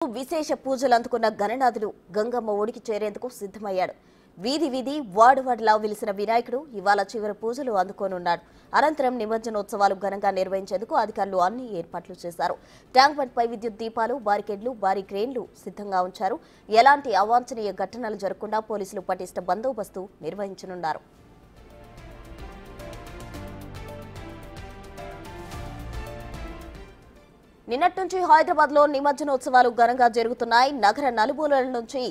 విశేష పూజలు అందుకున్న గణనాథుడు గంగమ్మ ఒడికి చేరేందుకు సిద్ధమయ్యాడు. వీధి వీధి వార్డులా వెలిసిన వినాయకుడు ఇవాళ చివరి పూజలు అందుకోనున్నాడు. అనంతరం నిమజ్జనోత్సవాలు ఘనంగా నిర్వహించేందుకు అధికారులు అన్ని ఏర్పాట్లు చేశారు. ట్యాంక్ బండ్ పై విద్యుత్ దీపాలు, బారికేడ్లు, భారీ క్రేన్లు సిద్ధంగా ఉంచారు. ఎలాంటి అవాంఛనీయ ఘటనలు జరగకుండా పోలీసులు పటిష్ట బందోబస్తు నిర్వహించనున్నారు. నిన్నటి నుంచి హైదరాబాద్ లో నిమజ్జనోత్సవాలు ఘనంగా జరుగుతున్నాయి. నగర నలుమూలల నుంచి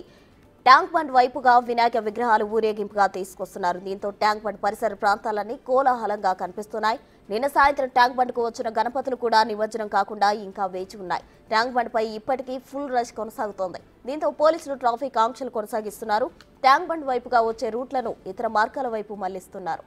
ట్యాంక్ బండ్ వైపుగా వినాయక విగ్రహాలు ఊరేగింపుగా తీసుకొస్తున్నారు. దీంతో ట్యాంక్ బండ్ పరిసర ప్రాంతాలన్నీ కోలాహలంగా కనిపిస్తున్నాయి. నిన్న సాయంత్రం ట్యాంక్ బండ్ కు వచ్చిన గణపతులు కూడా నిమజ్జనం కాకుండా ఇంకా వేచి ఉన్నాయి. ట్యాంక్ బండ్ పై ఇప్పటికీ ఫుల్ రష్ కొనసాగుతోంది. దీంతో పోలీసులు ట్రాఫిక్ ఆంక్షలు కొనసాగిస్తున్నారు. ట్యాంక్ బండ్ వైపుగా వచ్చే రూట్లను ఇతర మార్గాల వైపు మళ్లిస్తున్నారు.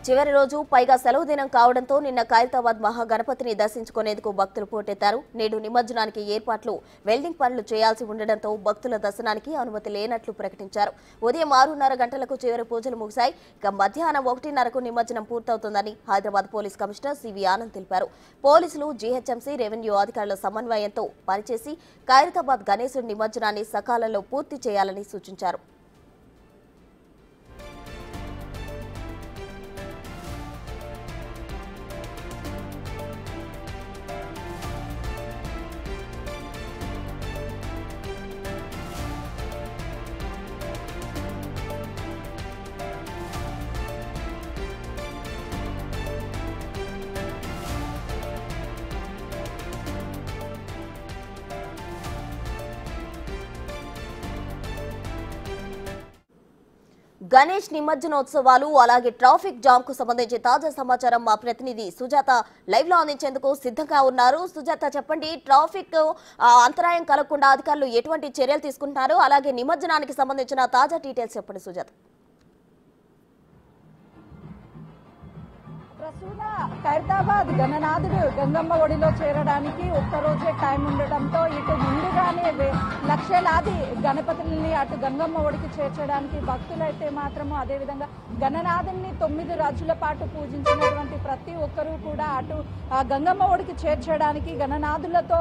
చివరి రోజు పైగా సెలవు దినం కావడంతో నిన్న ఖైరతాబాద్ మహాగణపతిని దర్శించుకునేందుకు భక్తులు పోటెత్తారు. నేడు నిమజ్జనానికి ఏర్పాట్లు వెల్డింగ్ పనులు చేయాల్సి ఉండడంతో భక్తుల దర్శనానికి అనుమతి లేనట్లు ప్రకటించారు. ఉదయం 6:30 గంటలకు చివరి పూజలు ముగిశాయి. ఇక మధ్యాహ్నం 1:30కు నిమజ్జనం పూర్తవుతుందని Hyderabad police commissioner CV Anand తెలిపారు. పోలీసులు, జీహెచ్ఎంసీ, రెవెన్యూ అధికారుల సమన్వయంతో పనిచేసి ఖైరతాబాద్ గణేశుడి నిమజ్జనాన్ని సకాలంలో పూర్తి చేయాలని సూచించారు. గణేష్ నిమజ్జనోత్సవాలు అలాగే ట్రాఫిక్ జామ్ కు సంబంధించి తాజా సమాచారం మా ప్రతినిధి సుజాత లైవ్ లో అందించేందుకు సిద్ధంగా ఉన్నారు. సుజాత, చెప్పండి, ట్రాఫిక్ అంతరాయం కలగకుండా అధికారులు ఎటువంటి చర్యలు తీసుకుంటున్నారు? అలాగే నిమజ్జనానికి సంబంధించిన తాజా డీటెయిల్స్ చెప్పండి సుజాత. ఖైరతాబాద్ గణనాథుడు గంగమ్మ ఒడిలో చేరడానికి ఒక్కరోజే టైం ఉండటంతో ఇటు ముందుగానే లక్షలాది గణపతుల్ని అటు గంగమ్మ ఒడికి చేర్చడానికి భక్తులైతే మాత్రము, అదేవిధంగా గణనాథుని 9 రోజుల పాటు పూజించినటువంటి ప్రతి ఒక్కరూ కూడా అటు గంగమ్మ ఒడికి చేర్చడానికి గణనాథులతో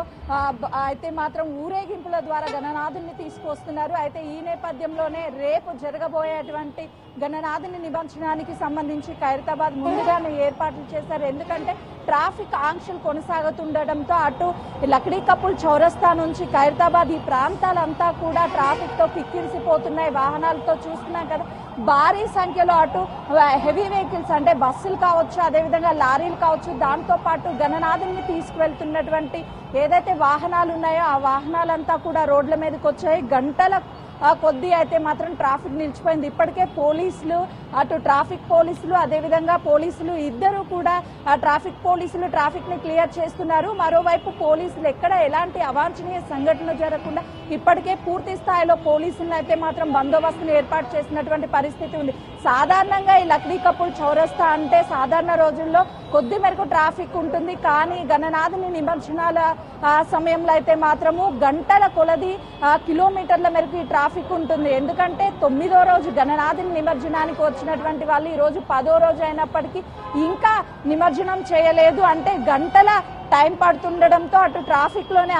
అయితే మాత్రం ఊరేగింపుల ద్వారా గణనాథుని తీసుకొస్తున్నారు. అయితే ఈ నేపథ్యంలోనే రేపు జరగబోయేటువంటి గణనాథుని నిమజ్జనానికి సంబంధించి ఖైరతాబాద్ ముందుగానే ఏర్పాట్లు చేశారు. ఎందుకంటే ట్రాఫిక్ ఆంక్షలు కొనసాగుతుండటంతో అటు లక్డీ కపుల్ చౌరస్తా నుంచి ఖైరతాబాద్ ఈ ప్రాంతాలంతా కూడా ట్రాఫిక్ తో కిక్కిరిసిపోతున్నాయి. వాహనాలతో చూస్తున్నాం కదా, భారీ సంఖ్యలో అటు హెవీ వెహికల్స్ అంటే బస్సులు కావచ్చు, అదేవిధంగా లారీలు కావచ్చు, దాంతో పాటు గణనాథుని తీసుకువెళ్తున్నటువంటి ఏదైతే వాహనాలు ఉన్నాయో ఆ వాహనాలంతా కూడా రోడ్ల మీదకి వచ్చాయి. గంటల కొద్దీ అయితే మాత్రం ట్రాఫిక్ నిలిచిపోయింది. ఇప్పటికే పోలీసులు, అటు ట్రాఫిక్ పోలీసులు, అదేవిధంగా పోలీసులు ఇద్దరు కూడా పోలీసులు ట్రాఫిక్ ని క్లియర్ చేస్తున్నారు. మరోవైపు పోలీసులు ఎక్కడ ఎలాంటి అవాంఛనీయ సంఘటనలు జరగకుండా ఇప్పటికే పూర్తి స్థాయిలో పోలీసులను అయితే మాత్రం బందోబస్తును ఏర్పాటు చేసినటువంటి పరిస్థితి ఉంది. సాధారణంగా ఈ లక్డీ కపుల్ చౌరస్తా అంటే సాధారణ రోజుల్లో కొద్ది మేరకు ట్రాఫిక్ ఉంటుంది. కానీ గణనాథుని నిమజ్జనాల సమయంలో అయితే మాత్రము గంటల కొలది కిలోమీటర్ల మేరకు ఈ ట్రాఫిక్ ఉంటుంది. ఎందుకంటే 9వ రోజు గణనాథుని నిమజ్జనానికి వచ్చినటువంటి వాళ్ళు ఈ రోజు 10వ రోజు అయినప్పటికీ ఇంకా నిమజ్జనం చేయలేదు. అంటే గంటల టైం పడుతుండడంతో అటు ట్రాఫిక్ లోనే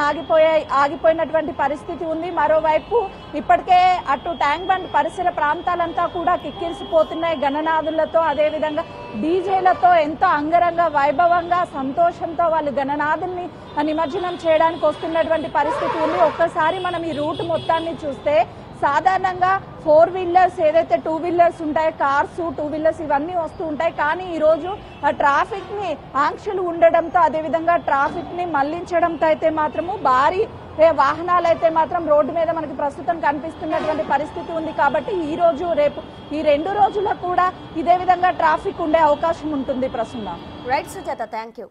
ఆగిపోయినటువంటి పరిస్థితి ఉంది. మరోవైపు ఇప్పటికే అటు ట్యాంక్ బండ్ పరిసర ప్రాంతాలంతా కూడా కిక్కిరిసిపోతున్నాయి గణనాథులతో, అదేవిధంగా డీజేలతో ఎంతో అంగరంగ వైభవంగా సంతోషంతో వాళ్ళు గణనాథుల్ని నిమజ్జనం చేయడానికి వస్తున్నటువంటి పరిస్థితి ఉంది. ఒక్కసారి మనం ఈ రూట్ మొత్తాన్ని చూస్తే సాధారణంగా 4 వీలర్స్ ఏదైతే 2 వీలర్స్ ఉంటాయో, కార్స్, 2 వీలర్స్ ఇవన్నీ వస్తూ ఉంటాయి. కానీ ఈ రోజు ట్రాఫిక్ ని ఆంక్షలు ఉండడంతో, అదేవిధంగా ట్రాఫిక్ ని మళ్లించడంతో అయితే మాత్రము భారీ వాహనాలు అయితే మాత్రం రోడ్డు మీద మనకి ప్రస్తుతం కనిపిస్తున్నటువంటి పరిస్థితి ఉంది. కాబట్టి ఈ రోజు రేపు ఈ 2 రోజులకు కూడా ఇదే విధంగా ట్రాఫిక్ ఉండే అవకాశం ఉంటుంది. ప్రస్తుతం రైట్ సుజాత, థ్యాంక్ యూ.